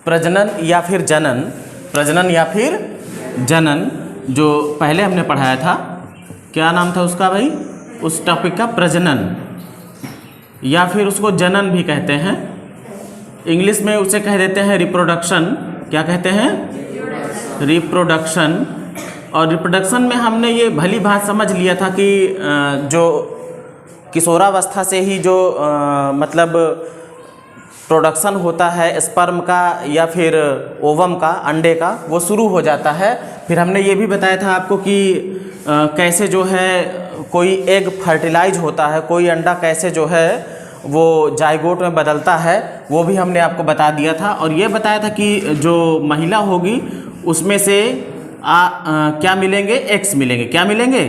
प्रजनन या फिर जनन, प्रजनन या फिर जनन जो पहले हमने पढ़ाया था, क्या नाम था उसका भाई, उस टॉपिक का प्रजनन या फिर उसको जनन भी कहते हैं। इंग्लिश में उसे कह देते हैं रिप्रोडक्शन। क्या कहते हैं? रिप्रोडक्शन। और रिप्रोडक्शन में हमने ये भली बात समझ लिया था कि जो किशोरावस्था से ही जो मतलब प्रोडक्शन होता है स्पर्म का या फिर ओवम का, अंडे का, वो शुरू हो जाता है। फिर हमने ये भी बताया था आपको कि कैसे जो है कोई एग फर्टिलाइज होता है, कोई अंडा कैसे जो है वो जाइगोट में बदलता है, वो भी हमने आपको बता दिया था। और ये बताया था कि जो महिला होगी उसमें से क्या मिलेंगे? एक्स मिलेंगे। क्या मिलेंगे?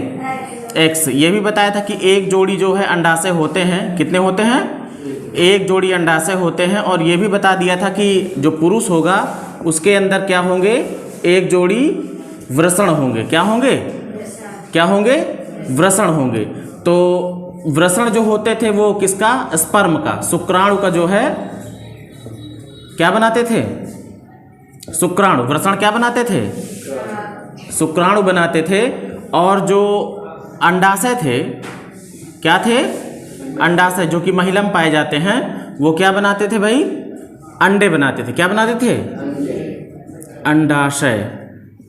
एक्स। ये भी बताया था कि एक जोड़ी जो है अंडाशय होते हैं। कितने होते हैं? एक जोड़ी अंडाशय होते हैं। और ये भी बता दिया था कि जो पुरुष होगा उसके अंदर क्या होंगे? एक जोड़ी वृषण होंगे। क्या होंगे? क्या होंगे? वृषण होंगे। तो वृषण जो होते थे वो किसका? स्पर्म का, शुक्राणु का जो है क्या बनाते थे? शुक्राणु। वृषण क्या बनाते थे? शुक्राणु बनाते थे। और जो अंडाशय थे, क्या थे? अंडाशय, जो कि महिला में पाए जाते हैं, वो क्या बनाते थे भाई? अंडे बनाते थे। क्या बनाते थे? अंडाशय।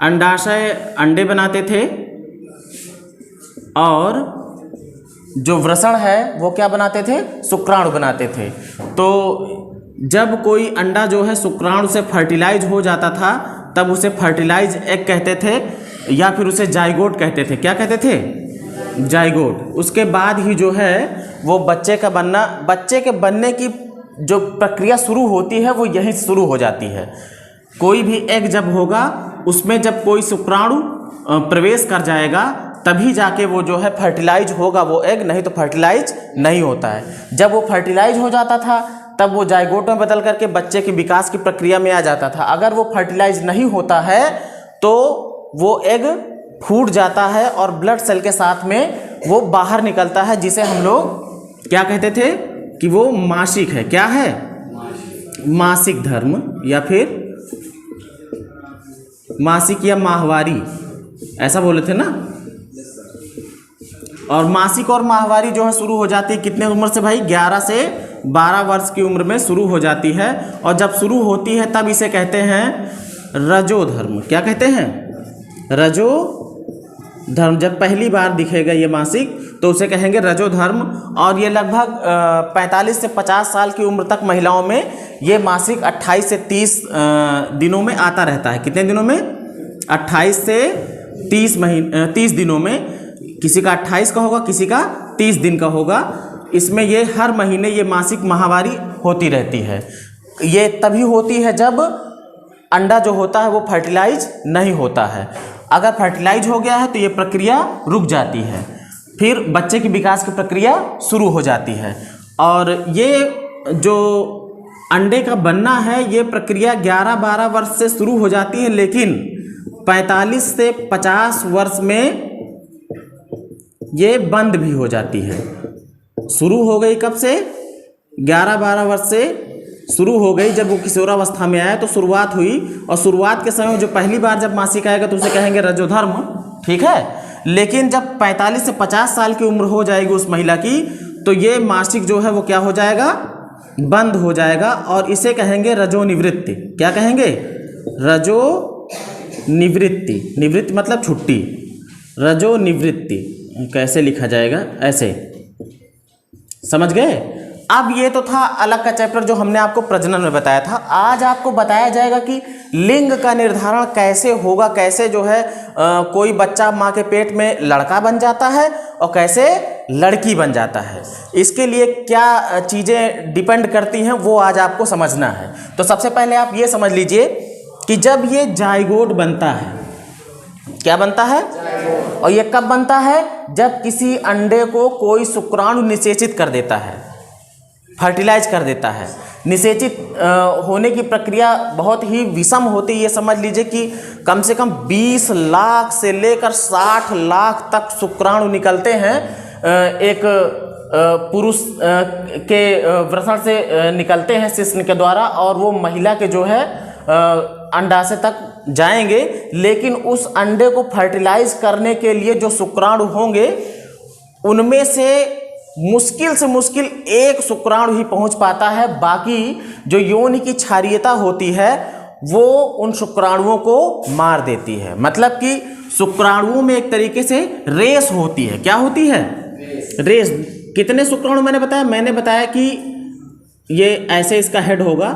अंडाशय अंडे बनाते थे। और जो वृषण है वो क्या बनाते थे? शुक्राणु बनाते थे। तो जब कोई अंडा जो है शुक्राणु से फर्टिलाइज हो जाता था तब उसे फर्टिलाइज एग कहते थे या फिर उसे जाइगोट कहते थे। क्या कहते थे? जाइगोट। उसके बाद ही जो है वो बच्चे का बनना, बच्चे के बनने की जो प्रक्रिया शुरू होती है वो यहीं शुरू हो जाती है। कोई भी एग जब होगा उसमें जब कोई शुक्राणु प्रवेश कर जाएगा तभी जाके वो जो है फर्टिलाइज होगा वो एग, नहीं तो फर्टिलाइज नहीं होता है। जब वो फर्टिलाइज हो जाता था तब वो जाइगोट में बदल करके बच्चे के विकास की प्रक्रिया में आ जाता था। अगर वो फर्टिलाइज नहीं होता है तो वो एग फूट जाता है और ब्लड सेल के साथ में वो बाहर निकलता है, जिसे हम लोग क्या कहते थे कि वो मासिक है। क्या है? मासिक धर्म या फिर मासिक या माहवारी, ऐसा बोले थे ना। और मासिक और माहवारी जो है शुरू हो जाती है कितने उम्र से भाई? 11 से 12 वर्ष की उम्र में शुरू हो जाती है। और जब शुरू होती है तब इसे कहते हैं रजोधर्म। क्या कहते हैं? रजोधर्म। जब पहली बार दिखेगा ये मासिक तो उसे कहेंगे रजोधर्म। और ये लगभग 45 से 50 साल की उम्र तक महिलाओं में ये मासिक 28 से 30 दिनों में आता रहता है। कितने दिनों में? 28 से 30 दिनों में। किसी का 28 का होगा, किसी का 30 दिन का होगा। इसमें ये हर महीने ये मासिक माहवारी होती रहती है। ये तभी होती है जब अंडा जो होता है वो फर्टिलाइज नहीं होता है। अगर फर्टिलाइज हो गया है तो ये प्रक्रिया रुक जाती है, फिर बच्चे के विकास की प्रक्रिया शुरू हो जाती है। और ये जो अंडे का बनना है ये प्रक्रिया 11-12 वर्ष से शुरू हो जाती है, लेकिन 45 से 50 वर्ष में ये बंद भी हो जाती है। शुरू हो गई कब से? 11-12 वर्ष से शुरू हो गई। जब वो किशोरावस्था में आया तो शुरुआत हुई, और शुरुआत के समय जो पहली बार जब मासिक आएगा तो उसे कहेंगे रजोधर्म। ठीक है। लेकिन जब 45 से 50 साल की उम्र हो जाएगी उस महिला की तो ये मासिक जो है वो क्या हो जाएगा? बंद हो जाएगा। और इसे कहेंगे रजोनिवृत्ति। क्या कहेंगे? रजोनिवृत्ति। निवृत्ति मतलब छुट्टी। रजोनिवृत्ति कैसे लिखा जाएगा? ऐसे। समझ गए? अब ये तो था अलग का चैप्टर जो हमने आपको प्रजनन में बताया था। आज आपको बताया जाएगा कि लिंग का निर्धारण कैसे होगा, कैसे जो है कोई बच्चा माँ के पेट में लड़का बन जाता है और कैसे लड़की बन जाता है। इसके लिए क्या चीज़ें डिपेंड करती हैं वो आज आपको समझना है। तो सबसे पहले आप ये समझ लीजिए कि जब ये जाइगोट बनता है, क्या बनता है? और ये कब बनता है? जब किसी अंडे को कोई शुक्राणु निषेचित कर देता है, फर्टिलाइज कर देता है। निषेचित होने की प्रक्रिया बहुत ही विषम होती है। ये समझ लीजिए कि कम से कम 20 लाख से लेकर 60 लाख तक शुक्राणु निकलते हैं एक पुरुष के वृषण से निकलते हैं शिश्न के द्वारा, और वो महिला के जो है अंडाशय तक जाएंगे, लेकिन उस अंडे को फर्टिलाइज करने के लिए जो शुक्राणु होंगे उनमें से मुश्किल एक शुक्राणु ही पहुंच पाता है। बाकी जो योनि की क्षारीयता होती है वो उन शुक्राणुओं को मार देती है। मतलब कि शुक्राणुओं में एक तरीके से रेस होती है। क्या होती है? रेस। कितने शुक्राणु मैंने बताया कि ये ऐसे इसका हेड होगा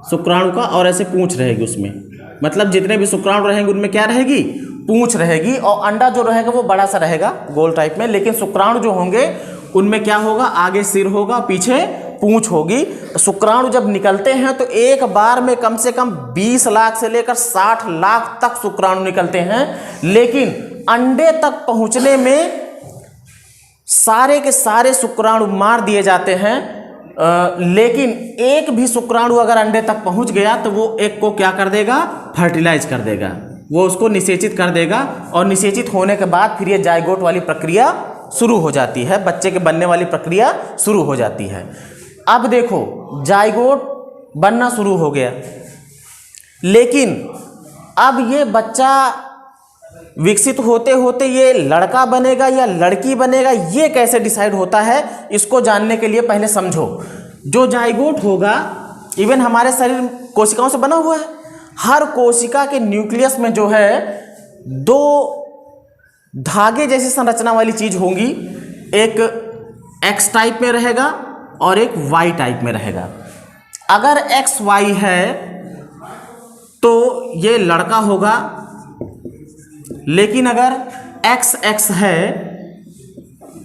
शुक्राणु का और ऐसे पूंछ रहेगी उसमें, मतलब जितने भी शुक्राणु रहेंगे उनमें क्या रहेगी? पूंछ रहेगी। और अंडा जो रहेगा वो बड़ा सा रहेगा गोल टाइप में, लेकिन शुक्राणु जो होंगे उनमें क्या होगा? आगे सिर होगा, पीछे पूंछ होगी। शुक्राणु जब निकलते हैं तो एक बार में कम से कम 20 लाख से लेकर 60 लाख तक शुक्राणु निकलते हैं, लेकिन अंडे तक पहुंचने में सारे के सारे शुक्राणु मार दिए जाते हैं। लेकिन एक भी शुक्राणु अगर अंडे तक पहुंच गया तो वो एक को क्या कर देगा? फर्टिलाइज कर देगा, वो उसको निषेचित कर देगा। और निषेचित होने के बाद फिर ये जाइगोट वाली प्रक्रिया शुरू हो जाती है, बच्चे के बनने वाली प्रक्रिया शुरू हो जाती है। अब देखो, जाइगोट बनना शुरू हो गया, लेकिन अब ये बच्चा विकसित होते होते ये लड़का बनेगा या लड़की बनेगा, ये कैसे डिसाइड होता है? इसको जानने के लिए पहले समझो, जो जाइगोट होगा इवन हमारे शरीर कोशिकाओं से बना हुआ है। हर कोशिका के न्यूक्लियस में जो है 2 धागे जैसी संरचना वाली चीज होंगी, एक एक्स टाइप में रहेगा और एक वाई टाइप में रहेगा। अगर एक्स वाई है तो ये लड़का होगा, लेकिन अगर एक्स एक्स है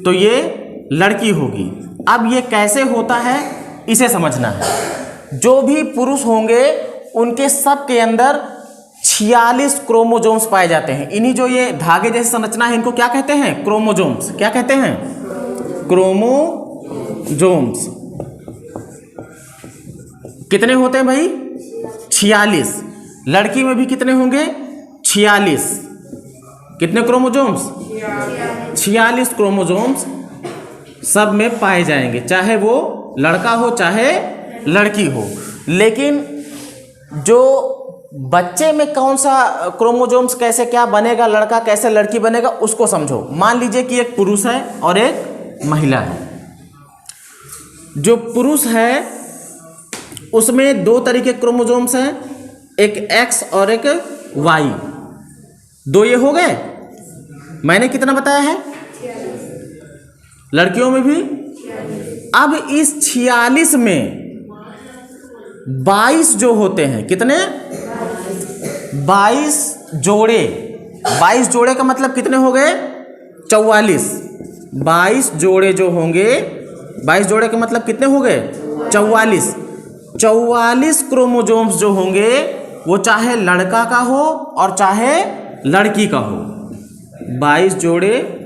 तो ये लड़की होगी। अब ये कैसे होता है इसे समझना है। जो भी पुरुष होंगे उनके सब के अंदर 46 क्रोमोजोम्स पाए जाते हैं। इन्हीं जो ये धागे जैसी संरचना है इनको क्या कहते हैं? क्रोमोजोम्स। क्या कहते हैं? क्रोमोजोम्स। कितने होते हैं भाई? 46। लड़की में भी कितने होंगे? 46। कितने क्रोमोजोम्स? 46 क्रोमोजोम्स सब में पाए जाएंगे, चाहे वो लड़का हो चाहे लड़की हो। लेकिन जो बच्चे में कौन सा क्रोमोजोम्स कैसे क्या बनेगा, लड़का कैसे लड़की बनेगा, उसको समझो। मान लीजिए कि एक पुरुष है और एक महिला है। जो पुरुष है उसमें 2 तरीके क्रोमोजोम्स हैं, एक एक्स और एक वाई। 2 ये हो गए। मैंने कितना बताया है? लड़कियों में भी। अब इस 46 में 22 जो होते हैं, कितने? 22 जोड़े। 22 जोड़े का मतलब कितने हो गए? 44। 22 जोड़े जो होंगे, 22 जोड़े का मतलब कितने हो गए? 44। 44 क्रोमोजोम्स जो होंगे वो चाहे लड़का का हो और चाहे लड़की का हो। 22 जोड़े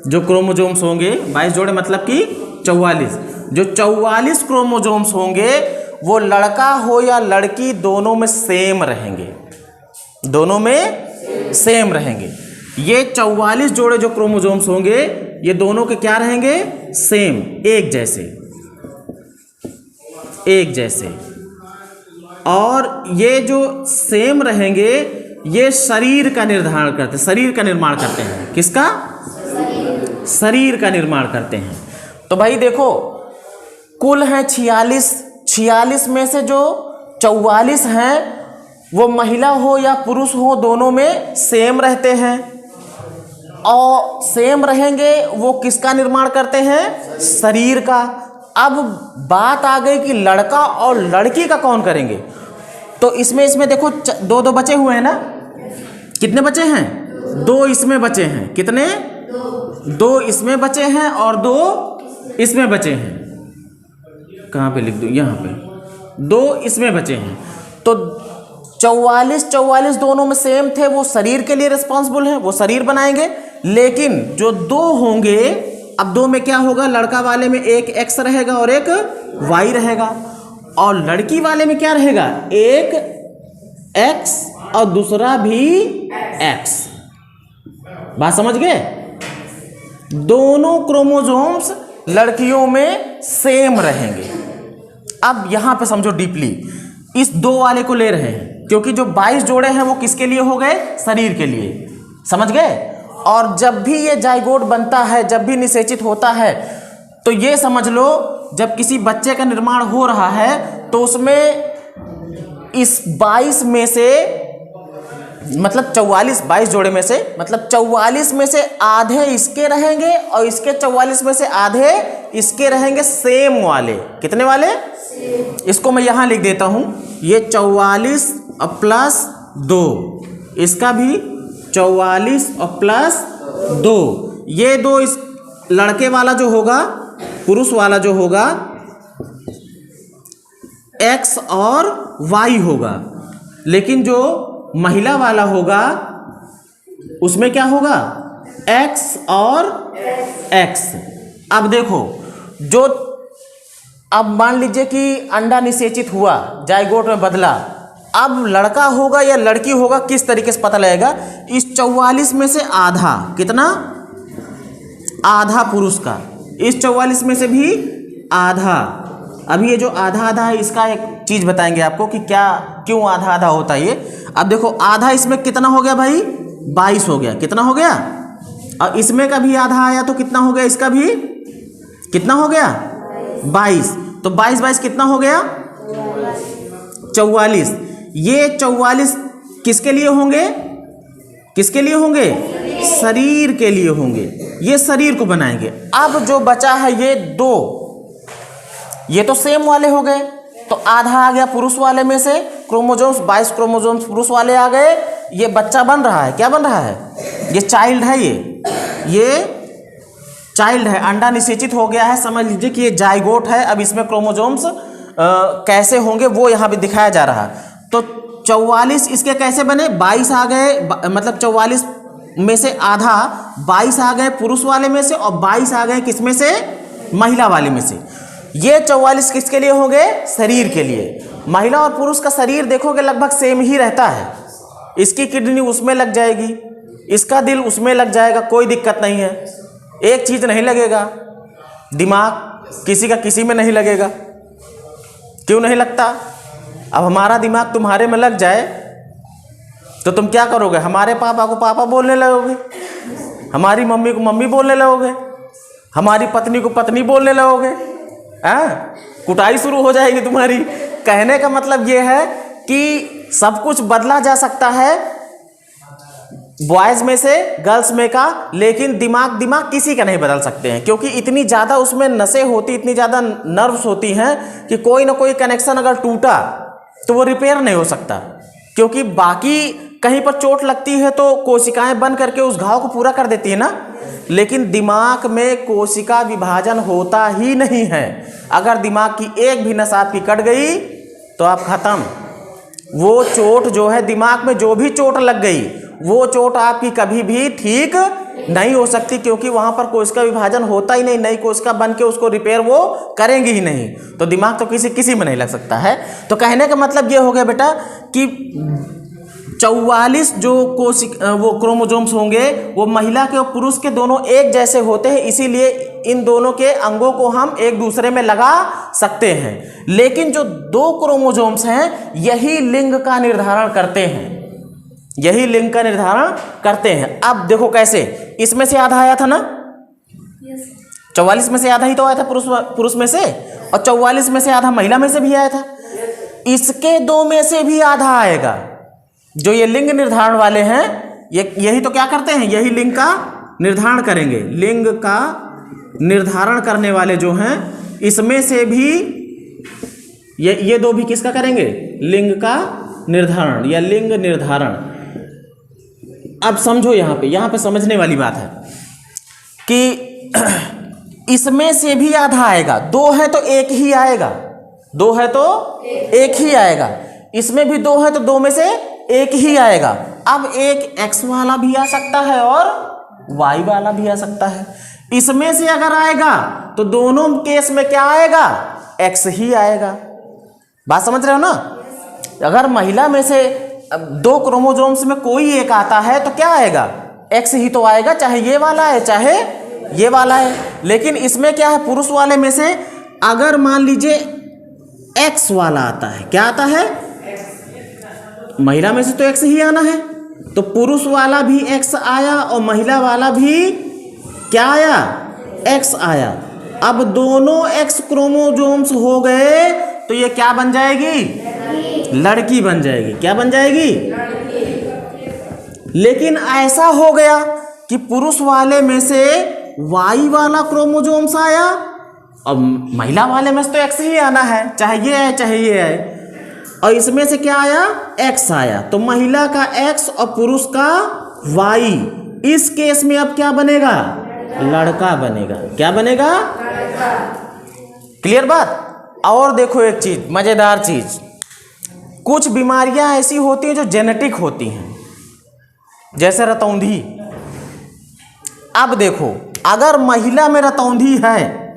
जो क्रोमोजोम्स होंगे, 22 जोड़े मतलब कि 44। जो 44 क्रोमोजोम्स होंगे वो लड़का हो या लड़की दोनों में सेम रहेंगे, दोनों में सेम रहेंगे। ये 44 जोड़े जो क्रोमोजोम्स होंगे ये दोनों के क्या रहेंगे? सेम, एक जैसे, एक जैसे। और ये जो सेम रहेंगे ये शरीर का निर्धारण करते, शरीर का निर्माण करते हैं। किसका? शरीर का निर्माण करते हैं। तो भाई देखो, कुल है 46। 46 में से जो 44 हैं वो महिला हो या पुरुष हो दोनों में सेम रहते हैं। और सेम रहेंगे वो किसका निर्माण करते हैं? शरीर का। अब बात आ गई कि लड़का और लड़की का कौन करेंगे। तो इसमें देखो 2 बचे हुए हैं ना। कितने बचे हैं? 2 इसमें बचे हैं। कितने? 2 इसमें बचे हैं और 2 इसमें बचे हैं। कहाँ पे लिख दूँ? यहाँ पे 2 इसमें बचे हैं। तो 44 दोनों में सेम थे, वो शरीर के लिए रिस्पॉन्सिबल है, वो शरीर बनाएंगे। लेकिन जो 2 होंगे, अब 2 में क्या होगा? लड़का वाले में एक एक्स रहेगा और एक वाई रहेगा, और लड़की वाले में क्या रहेगा? एक एक्स और दूसरा भी एक्स। बात समझ गए? दोनों क्रोमोसोम्स लड़कियों में सेम रहेंगे। अब यहां पे समझो डीपली, इस 2 वाले को ले रहे हैं, क्योंकि जो 22 जोड़े हैं वो किसके लिए हो गए? शरीर के लिए। समझ गए? और जब भी ये जाइगोट बनता है, जब भी निषेचित होता है, तो ये समझ लो जब किसी बच्चे का निर्माण हो रहा है तो उसमें इस 22 में से मतलब 22 जोड़े में से मतलब 44 में से आधे इसके रहेंगे और इसके 44 में से आधे इसके रहेंगे, सेम वाले। कितने वाले? इसको मैं यहां लिख देता हूं, ये 44 और प्लस 2, इसका भी 44 और प्लस 2, ये 2 इस लड़के वाला जो होगा, पुरुष वाला जो होगा x और y होगा, लेकिन जो महिला वाला होगा उसमें क्या होगा? x और x। अब देखो, जो अब मान लीजिए कि अंडा निषेचित हुआ, जाइगोट में बदला, अब लड़का होगा या लड़की होगा किस तरीके से पता लगेगा? इस 44 में से आधा, कितना? आधा पुरुष का, इस 44 में से भी आधा। अभी ये जो आधा आधा है इसका एक चीज बताएंगे आपको कि क्या क्यों आधा आधा होता है ये। अब देखो आधा इसमें कितना हो गया भाई? 22 हो गया। कितना हो गया? और इसमें का भी आधा आया तो कितना हो गया? इसका भी कितना हो गया? 22। तो 22 कितना हो गया? 44। ये 44 किसके लिए होंगे? किसके लिए होंगे? शरीर के लिए होंगे। ये शरीर को बनाएंगे। अब जो बचा है ये 2, ये तो सेम वाले हो गए, तो आधा आ गया पुरुष वाले में से, क्रोमोसोम्स 22 क्रोमोसोम्स पुरुष वाले आ गए। ये बच्चा बन रहा है। क्या बन रहा है? ये चाइल्ड है। ये चाइल्ड है, अंडा निषेचित हो गया है। समझ लीजिए कि ये जाइगोट है। अब इसमें क्रोमोसोम्स कैसे होंगे वो यहाँ पे दिखाया जा रहा है। तो 44 इसके कैसे बने? 22 आ गए, मतलब 44 में से आधा 22 आ गए पुरुष वाले में से और 22 आ गए किस में से? महिला वाले में से। ये 44 किसके लिए होंगे? शरीर के लिए। महिला और पुरुष का शरीर देखोगे लगभग सेम ही रहता है। इसकी किडनी उसमें लग जाएगी, इसका दिल उसमें लग जाएगा, कोई दिक्कत नहीं है। एक चीज नहीं लगेगा, दिमाग किसी का किसी में नहीं लगेगा। क्यों नहीं लगता? अब हमारा दिमाग तुम्हारे में लग जाए तो तुम क्या करोगे? हमारे पापा को पापा बोलने लगोगे, हमारी मम्मी को मम्मी बोलने लगोगे, हमारी पत्नी को पत्नी बोलने लगोगे। कुटाई शुरू हो जाएगी तुम्हारी। कहने का मतलब यह है कि सब कुछ बदला जा सकता है बॉयज में से गर्ल्स में का, लेकिन दिमाग किसी का नहीं बदल सकते हैं, क्योंकि इतनी ज़्यादा उसमें नसें होती, इतनी ज़्यादा नर्व्स होती हैं कि कोई ना कोई कनेक्शन अगर टूटा तो वो रिपेयर नहीं हो सकता। क्योंकि बाकी कहीं पर चोट लगती है तो कोशिकाएं बन करके उस घाव को पूरा कर देती है ना, लेकिन दिमाग में कोशिका विभाजन होता ही नहीं है। अगर दिमाग की एक भी नस आपकी कट गई तो आप खत्म। वो चोट जो है दिमाग में, जो भी चोट लग गई वो चोट आपकी कभी भी ठीक नहीं हो सकती, क्योंकि वहां पर कोशिका विभाजन होता ही नहीं। नई कोशिका बन के उसको रिपेयर वो करेंगे ही नहीं। तो दिमाग तो किसी में नहीं लग सकता है। तो कहने का मतलब ये हो गया बेटा कि 44 जो वो क्रोमोसोम्स होंगे वो महिला के और पुरुष के दोनों एक जैसे होते हैं, इसीलिए इन दोनों के अंगों को हम एक दूसरे में लगा सकते हैं। लेकिन जो 2 क्रोमोसोम्स हैं यही लिंग का निर्धारण करते हैं, यही लिंग का निर्धारण करते हैं। अब देखो कैसे, इसमें से आधा आया था ना, 44 में से आधा ही तो आया था पुरुष में से, और 44 में से आधा महिला में से भी आया था। इसके 2 में से भी आधा आएगा। जो ये लिंग निर्धारण वाले हैं यही तो क्या करते हैं? यही लिंग का निर्धारण करेंगे। लिंग का निर्धारण करने वाले जो हैं इसमें से भी ये 2 भी किसका करेंगे? लिंग का निर्धारण या लिंग निर्धारण। अब समझो, यहां पे समझने वाली बात है कि इसमें से भी आधा आएगा। 2 है तो एक ही आएगा, 2 है तो एक ही आएगा। इसमें भी 2 है तो 2 में से एक ही आएगा। अब एक x वाला भी आ सकता है और y वाला भी आ सकता है। इसमें से अगर आएगा तो दोनों केस में क्या आएगा? x ही आएगा। बात समझ रहे हो ना? अगर महिला में से 2 क्रोमोसोम्स में कोई एक आता है तो क्या आएगा? x ही तो आएगा, चाहे ये वाला है चाहे ये वाला है। लेकिन इसमें क्या है? पुरुष वाले में से अगर मान लीजिए x वाला आता है, क्या आता है? महिला में से तो एक्स ही आना है, तो पुरुष वाला भी एक्स आया और महिला वाला भी क्या आया, एक्स आया। अब दोनों एक्स क्रोमोसोम्स हो गए तो ये क्या बन जाएगी, लड़की बन जाएगी। क्या बन जाएगी, लेकिन ऐसा हो गया कि पुरुष वाले में से वाई वाला क्रोमोसोम्स आया, अब महिला वाले में से तो एक्स ही आना है, चाहे ये आए चाहे ये आए, और इसमें से क्या आया, एक्स आया। तो महिला का एक्स और पुरुष का वाई, इस केस में अब क्या बनेगा, लड़का बनेगा। क्या बनेगा, क्लियर बात। और देखो एक चीज, मजेदार चीज, कुछ बीमारियां ऐसी होती हैं जो जेनेटिक होती हैं, जैसे रतौंधी। अब देखो, अगर महिला में रतौंधी है,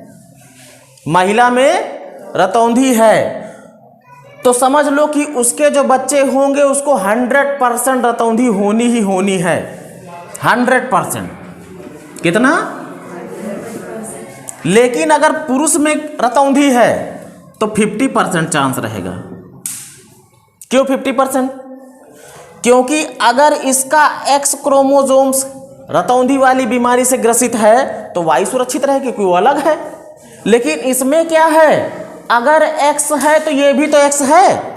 महिला में रतौंधी है, तो समझ लो कि उसके जो बच्चे होंगे उसको 100% रतौंधी होनी ही होनी है। 100%। कितना, लेकिन अगर पुरुष में रतौंधी है तो 50% चांस रहेगा। क्यों 50%? क्योंकि अगर इसका एक्स क्रोमोसोम्स रतौंधी वाली बीमारी से ग्रसित है तो वाई सुरक्षित रहेगी क्योंकि वो अलग है। लेकिन इसमें क्या है, अगर एक्स है तो ये भी तो एक्स है,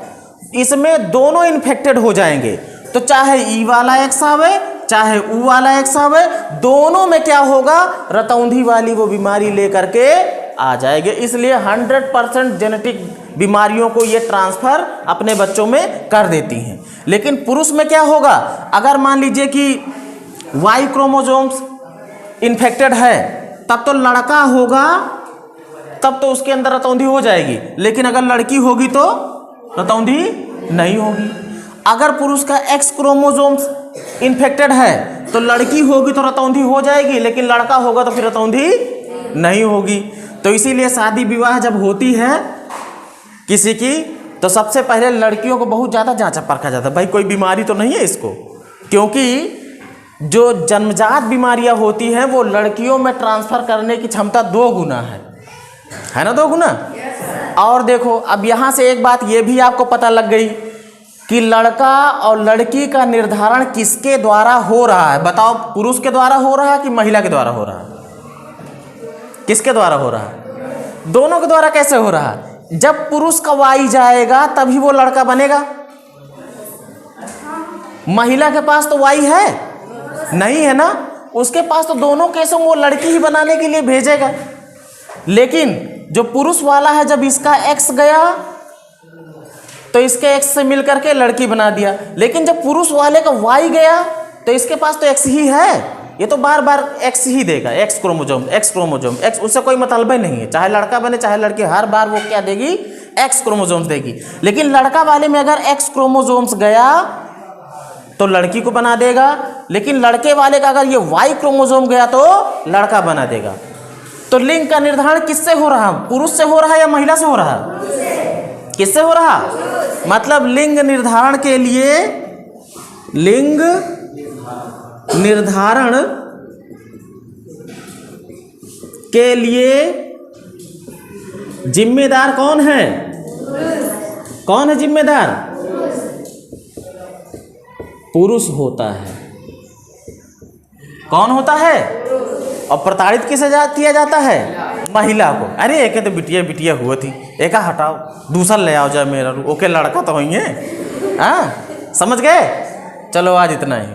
इसमें दोनों इन्फेक्टेड हो जाएंगे। तो चाहे ई वाला एक्स आवे चाहे ऊ वाला एक्स आवे, दोनों में क्या होगा, रतौंधी वाली वो बीमारी लेकर के आ जाएंगे। इसलिए 100% जेनेटिक बीमारियों को ये ट्रांसफर अपने बच्चों में कर देती हैं। लेकिन पुरुष में क्या होगा, अगर मान लीजिए कि वाई क्रोमोसोम्स इन्फेक्टेड है, तब तो लड़का होगा, तब तो उसके अंदर रतौंधी हो जाएगी। लेकिन अगर लड़की होगी तो रतौंधी नहीं होगी। अगर पुरुष का एक्स क्रोमोसोम्स इन्फेक्टेड है तो लड़की होगी तो रतौंधी हो जाएगी, लेकिन लड़का होगा तो फिर रतौंधी नहीं होगी। तो इसीलिए शादी विवाह जब होती है किसी की, तो सबसे पहले लड़कियों को बहुत ज़्यादा जांचा परखा जाता है, भाई कोई बीमारी तो नहीं है इसको, क्योंकि जो जन्मजात बीमारियां होती हैं वो लड़कियों में ट्रांसफर करने की क्षमता 2 गुना है ना, 2 गुना। और देखो, अब यहाँ से एक बात ये भी आपको पता लग गई कि लड़का और लड़की का निर्धारण किसके द्वारा हो रहा है। बताओ, पुरुष के द्वारा हो रहा है कि महिला के द्वारा हो रहा है? किसके द्वारा हो रहा है? दोनों के द्वारा। कैसे हो रहा है? जब पुरुष का वाई जाएगा तभी वो लड़का बनेगा। महिला के पास तो वाई है नहीं, है ना, उसके पास तो दोनों केसों में वो लड़की ही बनाने के लिए भेजेगा। लेकिन जो पुरुष वाला है, जब इसका एक्स गया तो इसके एक्स से मिलकर के लड़की बना दिया। लेकिन जब पुरुष वाले का वाई गया तो इसके पास तो एक्स ही है, ये तो बार बार एक्स ही देगा, एक्स क्रोमोसोम एक्स, उससे कोई मतलब ही नहीं है। चाहे लड़का बने चाहे लड़की, हर बार वो क्या देगी, एक्स क्रोमोसोम्स देगी। लेकिन लड़का वाले में अगर एक्स क्रोमोसोम्स गया तो लड़की को बना देगा, लेकिन लड़के वाले का अगर ये वाई क्रोमोसोम गया तो लड़का बना देगा। तो लिंग का निर्धारण किससे हो रहा, पुरुष से हो रहा है या महिला से हो रहा है? किससे हो रहा? मतलब लिंग निर्धारण के लिए, लिंग निर्धारण के लिए जिम्मेदार कौन है? कौन है जिम्मेदार? पुरुष होता है। कौन होता है? और प्रताड़ित किसे किया जाता है? महिला को। अरे एक तो बिटिया बिटिया हुआ थी, एक हटाओ, दूसरा ले आओ जाए मेरा, ओके लड़का तो ही है। हाँ, समझ गए? चलो आज इतना ही।